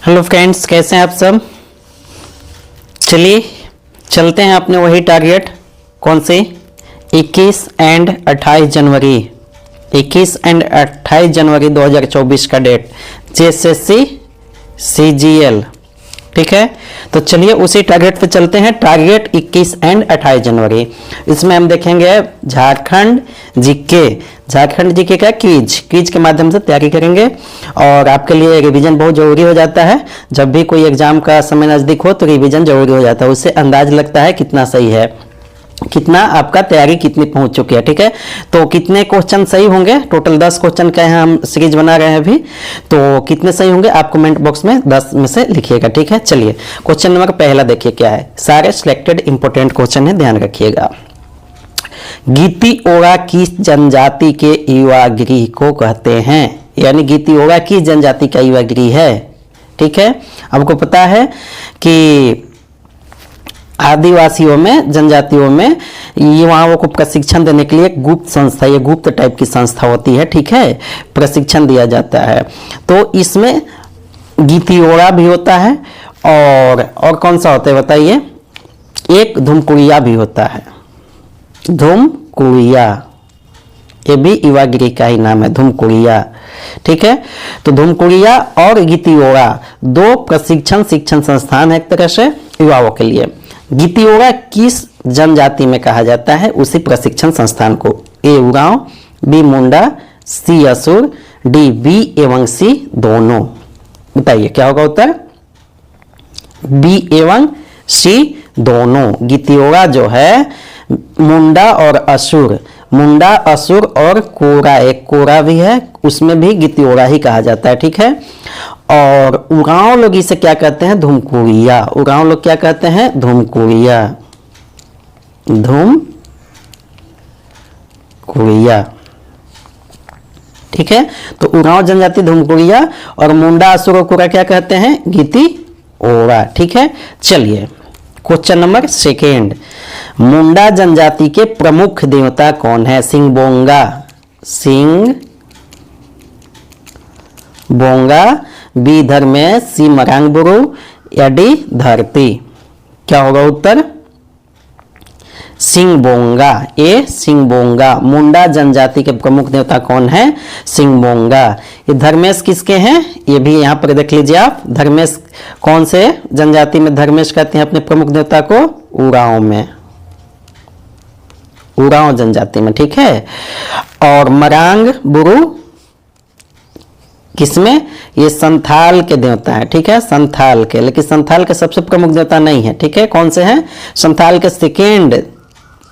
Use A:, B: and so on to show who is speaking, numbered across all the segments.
A: Hello friends, कैसे हैं आप सब। चलिए चलते हैं अपने वही टारगेट, कौन से 21 एंड 28 जनवरी 21 एंड 28 जनवरी 2024 का डेट जेएसएससी सीजीएल। ठीक है, तो चलिए उसी टारगेट पे चलते हैं। टारगेट 21 एंड 28 जनवरी, इसमें हम देखेंगे झारखंड जीके का क्विज के माध्यम से तैयारी करेंगे। और आपके लिए रिवीजन बहुत जरूरी हो जाता है। जब भी कोई एग्जाम का समय नज़दीक हो तो रिवीजन जरूरी हो जाता है, उससे अंदाज लगता है कितना सही है, कितना आपका तैयारी कितनी पहुंच चुकी है। ठीक है, तो कितने क्वेश्चन सही होंगे, टोटल 10 क्वेश्चन का है, हम सीरीज बना रहे हैं अभी, तो कितने सही होंगे आप कमेंट बॉक्स में 10 में से लिखिएगा। ठीक है, चलिए क्वेश्चन नंबर पहला देखिए क्या है। सारे सिलेक्टेड इंपोर्टेंट क्वेश्चन है, ध्यान रखिएगा। गीतिओरा किस जनजाति के युवा गृह को कहते हैं, यानी गीतिओरा किस जनजाति का युवा गृह है। ठीक है, आपको पता है कि आदिवासियों में, जनजातियों में युवाओं को प्रशिक्षण देने के लिए गुप्त संस्था, ये गुप्त टाइप की संस्था होती है। ठीक है, प्रशिक्षण दिया जाता है, तो इसमें गीतिओरा भी होता है और कौन सा होता है बताइए, एक धुमकुड़िया भी होता है, धुमकुड़िया, ये भी युवा गृह का ही नाम है, धुमकुड़िया। ठीक है, तो धुमकुड़िया और गीतिओरा दो प्रशिक्षण शिक्षण संस्थान है एक तरह से युवाओं के लिए। गीतिओरा किस जनजाति में कहा जाता है, उसी प्रशिक्षण संस्थान को। ए उरांव, बी मुंडा, सी असुर, डी बी एवं सी दोनों। बताइए क्या होगा उत्तर, बी एवं सी दोनों। गीतिओरा जो है मुंडा और असुर, मुंडा असुर और कोरा, एक कोरा भी है, उसमें भी गीतिओरा ही कहा जाता है। ठीक है, और उरांव लोग इसे क्या कहते हैं, धुमकुड़िया। उरांव लोग क्या कहते हैं, धुमकुड़िया, धुमकुड़िया। ठीक है, तो उरांव जनजाति धुमकुड़िया और मुंडा असुर और कोरा क्या कहते हैं, गीतिओरा। ठीक है, चलिए क्वेश्चन नंबर सेकेंड। मुंडा जनजाति के प्रमुख देवता कौन है, सिंहबोंगा, सिंहबोंगा, बी धर्मेश, सी मरांगबुरु या डी धरती। क्या होगा उत्तर, सिंहबोंगा, ए सिंहबोंगा। मुंडा जनजाति के प्रमुख देवता कौन है, सिंहबोंगा। ये धर्मेश किसके हैं, ये भी यहाँ पर देख लीजिए आप। धर्मेश कौन से जनजाति में धर्मेश कहते हैं अपने प्रमुख देवता को, उरांव में, उरांव जनजाति में। ठीक है, और मरांगबुरु किसमें, ये संथाल के देवता है। ठीक है, संथाल के, लेकिन संथाल के सबसे प्रमुख देवता नहीं है। ठीक है, कौन से हैं, संथाल के सेकेंड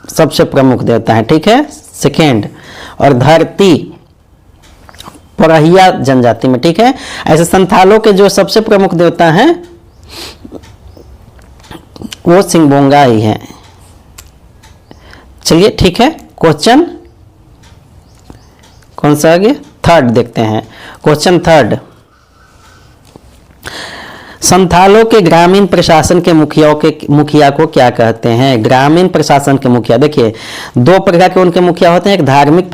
A: सबसे प्रमुख देवता है। ठीक है, सेकेंड। और धरती परहिया जनजाति में। ठीक है, ऐसे संथालों के जो सबसे प्रमुख देवता हैं वो सिंहबोंगा ही है। चलिए ठीक है, क्वेश्चन कौन सा आगे, थर्ड देखते हैं। क्वेश्चन थर्ड, संथालों के ग्रामीण प्रशासन के मुखिया को क्या कहते हैं, ग्रामीण प्रशासन के मुखिया। देखिए दो प्रकार के उनके मुखिया होते हैं, एक धार्मिक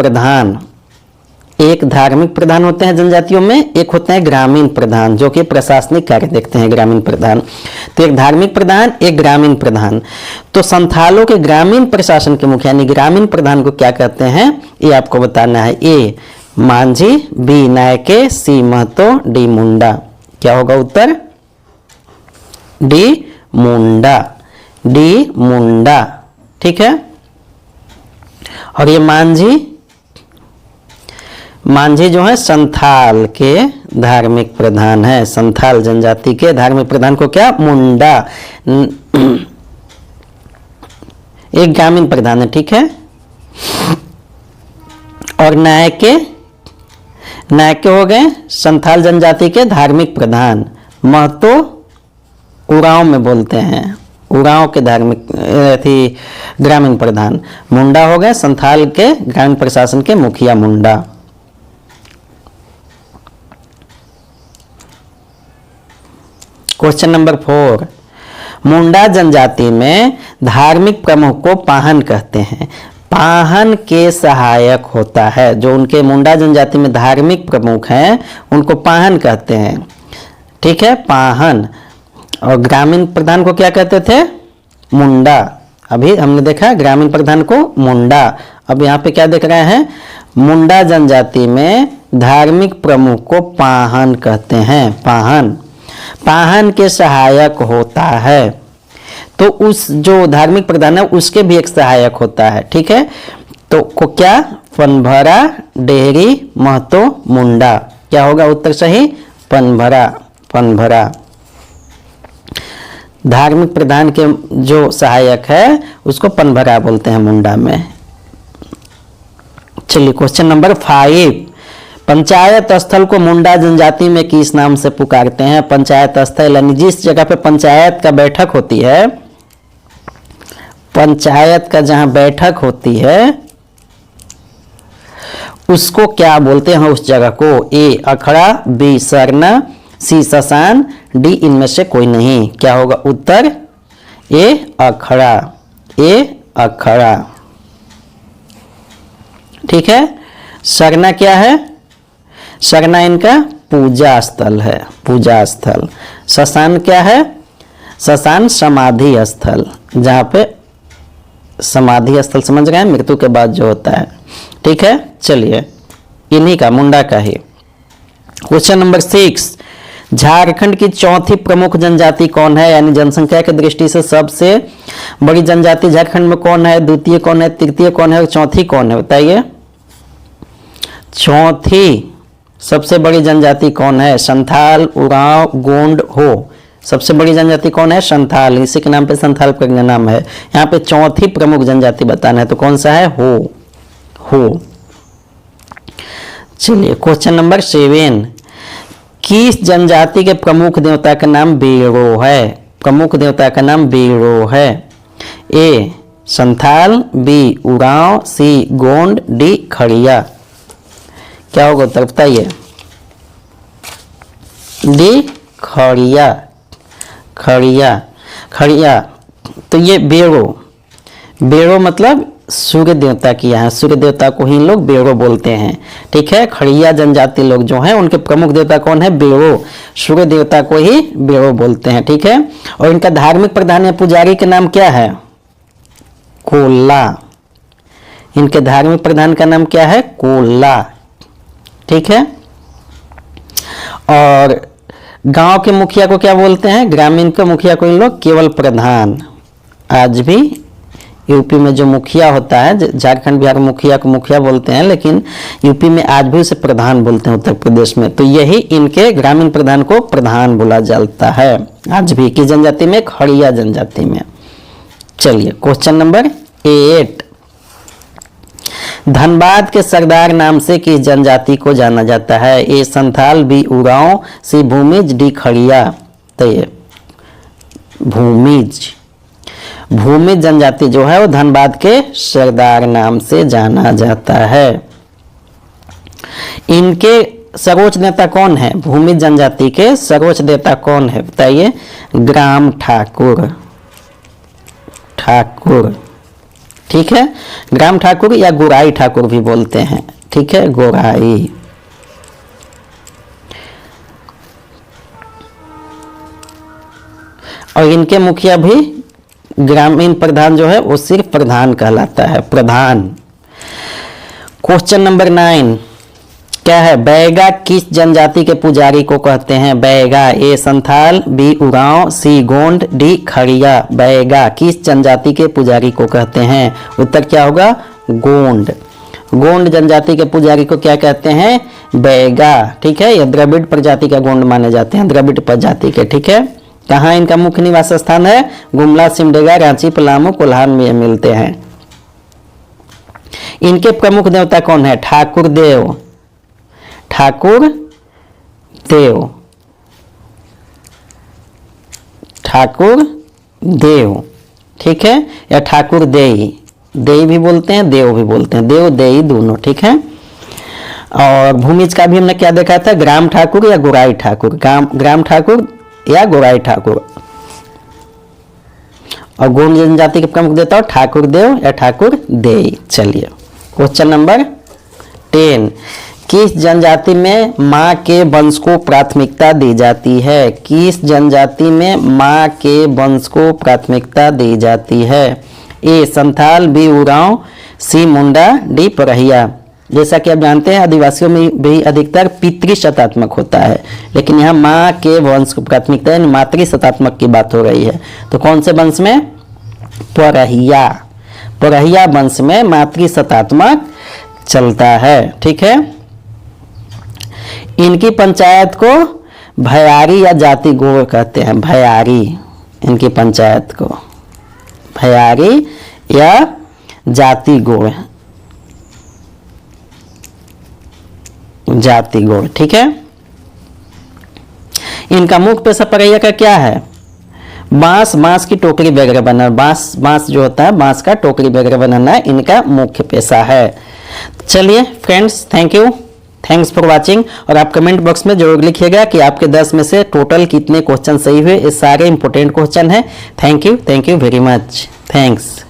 A: प्रधान होते हैं जनजातियों में, एक होते हैं ग्रामीण प्रधान जो कि प्रशासनिक कार्य देखते हैं, ग्रामीण प्रधान। तो एक धार्मिक प्रधान, एक ग्रामीण प्रधान। तो संथालों के ग्रामीण प्रशासन के मुखिया यानी ग्रामीण प्रधान को क्या कहते हैं, ये आपको बताना है। ए मांझी, बी नायके, सी महतो, डी मुंडा। क्या होगा उत्तर, डी मुंडा, डी मुंडा। ठीक है, और ये मांझी जो है संथाल के धार्मिक प्रधान है, संथाल जनजाति के धार्मिक प्रधान को क्या, मुंडा, एक ग्रामीण प्रधान है। ठीक है, और नायके हो गए संथाल जनजाति के धार्मिक प्रधान, महतो उरांव में बोलते हैं, उरांव के धार्मिक ग्रामीण प्रधान, मुंडा हो गए संथाल के ग्रामीण प्रशासन के मुखिया, मुंडा। क्वेश्चन नंबर 4, मुंडा जनजाति में धार्मिक प्रमुख को पाहन कहते हैं। पाहन के सहायक होता है, जो उनके मुंडा जनजाति में धार्मिक प्रमुख हैं उनको पाहन कहते हैं। ठीक है, पाहन। और ग्रामीण प्रधान को क्या कहते थे? मुंडा। अभी हमने देखा ग्रामीण प्रधान को मुंडा। अब यहाँ पे क्या देख रहे हैं? मुंडा जनजाति में धार्मिक प्रमुख को पाहन कहते हैं। पाहन, पाहन के सहायक होता है। तो उस जो धार्मिक प्रधान है उसके भी एक सहायक होता है। ठीक है, तो को क्या? पनभरा, डेहरी, महतो, मुंडा। क्या होगा उत्तर सही? पनभरा। पनभरा धार्मिक प्रधान के जो सहायक है उसको पनभरा बोलते हैं मुंडा में। चलिए क्वेश्चन नंबर 5, पंचायत स्थल को मुंडा जनजाति में किस नाम से पुकारते हैं? पंचायत स्थल यानी जिस जगह पे पंचायत का बैठक होती है, पंचायत का जहां बैठक होती है उसको क्या बोलते हैं? उस जगह को ए अखड़ा, बी सरना, सी शसान, डी इनमें से कोई नहीं। क्या होगा उत्तर? ए अखड़ा। ए अखड़ा। ठीक है, सरना क्या है? सरना इनका पूजा स्थल है, पूजा स्थल। शसान क्या है? शसान समाधि स्थल, जहां पे समाधि स्थल समझ गए, मृत्यु के बाद जो होता है। ठीक है, चलिए इन्हीं का, मुंडा का ही। क्वेश्चन नंबर 6, झारखंड की चौथी प्रमुख जनजाति कौन है? यानी जनसंख्या की दृष्टि से सबसे बड़ी जनजाति झारखंड में कौन है? द्वितीय कौन है? तृतीय कौन है? और चौथी कौन है? बताइए। चौथी सबसे बड़ी जनजाति कौन है? संथाल, उरांव, गोंड, हो। सबसे बड़ी जनजाति कौन है? संथाल। इसी के नाम पे संथाल का नाम है। यहाँ पे चौथी प्रमुख जनजाति बताना है तो कौन सा है? हो। चलिए क्वेश्चन नंबर 7, किस जनजाति के प्रमुख देवता का नाम बेरो है? प्रमुख देवता का नाम बेरो है। ए संथाल, बी उरांव, सी गोंड, डी खड़िया। क्या होगा उत्तर बताइए? डी खड़िया। खड़िया। खड़िया तो ये बेरो मतलब सूर्य देवता की, यहाँ सूर्य देवता को ही लोग बेरो बोलते हैं। ठीक है, खड़िया जनजाति लोग जो हैं उनके प्रमुख देवता कौन है? बेरो। सूर्य देवता को ही बेरो बोलते हैं। ठीक है, और इनका धार्मिक प्रधान या पुजारी के नाम क्या है? कोल्ला। इनके धार्मिक प्रधान का नाम क्या है? कोल्ला। ठीक है, और गांव के मुखिया को क्या बोलते हैं? ग्रामीण के मुखिया को इन लोग केवल प्रधान। आज भी यूपी में जो मुखिया होता है, झारखंड बिहार मुखिया को मुखिया बोलते हैं, लेकिन यूपी में आज भी उसे प्रधान बोलते हैं, उत्तर प्रदेश में। तो यही इनके ग्रामीण प्रधान को प्रधान बोला जाता है आज भी। किस जनजाति में? खड़िया जनजाति में। चलिए क्वेश्चन नंबर 8, धनबाद के सरदार नाम से किस जनजाति को जाना जाता है? ए संथाल, बी उरांव, सी भूमिज, डी खड़िया। तो ये भूमिज। भूमिज जनजाति जो है वो धनबाद के सरदार नाम से जाना जाता है। इनके सर्वोच्च नेता कौन है? भूमिज जनजाति के सर्वोच्च नेता कौन है बताइए? ग्राम ठाकुर। ठाकुर। ठीक है, ग्राम ठाकुर या गोराई ठाकुर भी बोलते हैं। ठीक है, गोराई। और इनके मुखिया भी ग्रामीण प्रधान जो है वो सिर्फ प्रधान कहलाता है, प्रधान। क्वेश्चन नंबर 9 क्या है? बैगा किस जनजाति के पुजारी को कहते हैं? बैगा। ए संथाल, बी उरांव, सी गोंड, डी खड़िया। बैगा किस जनजाति के पुजारी को कहते हैं? उत्तर क्या होगा? गोंड। गोंड जनजाति के पुजारी को क्या कहते हैं? बैगा। ठीक है, ये द्रविड़ प्रजाति का गोंड माने जाते हैं, द्रविड़ प्रजाति के। ठीक है, कहाँ इनका मुख्य निवास स्थान है? गुमला, सिमडेगा, रांची, पलामू, कोल्हान में मिलते हैं। इनके प्रमुख देवता कौन है? ठाकुर देव। ठाकुर देव। ठाकुर देव। ठीक है, या ठाकुर देई। देई भी बोलते हैं, देव भी बोलते हैं, देव देई दोनों। ठीक है, और भूमिज का भी हमने क्या देखा था? ग्राम ठाकुर या गोराई ठाकुर। ग्राम ठाकुर या गोराई ठाकुर। और गोंड जनजाति के प्रमुख देवता ठाकुर देव या ठाकुर देई। चलिए क्वेश्चन नंबर 10, किस जनजाति में माँ के वंश को प्राथमिकता दी जाती है? किस जनजाति में माँ के वंश को प्राथमिकता दी जाती है? ए संथाल, बी उरांव, सी मुंडा, डी परहिया। जैसा कि आप जानते हैं आदिवासियों में भी अधिकतर पितृशतात्मक होता है, लेकिन यहाँ माँ के वंश को प्राथमिकता है, मातृशतात्मक की बात हो रही है। तो कौन से वंश में? परहिया। परहिया वंश में मातृशतात्मक चलता है। ठीक है। इनकी पंचायत को भयारी या जाति गोड़ कहते हैं। भयारी, इनकी पंचायत को भयारी या जाति गोड़, जाति गोड़। ठीक है। इनका मुख्य पेशा परैया का क्या है? बांस की टोकरी वगैरह बनाना। बांस जो होता है, बांस का टोकरी वगैरह बनाना इनका मुख्य पेशा है। चलिए फ्रेंड्स, थैंक्स फॉर वाचिंग। और आप कमेंट बॉक्स में जरूर लिखिएगा कि आपके 10 में से टोटल कितने क्वेश्चन सही हुए। ये सारे इंपॉर्टेंट क्वेश्चन है। Thank you very much. Thanks.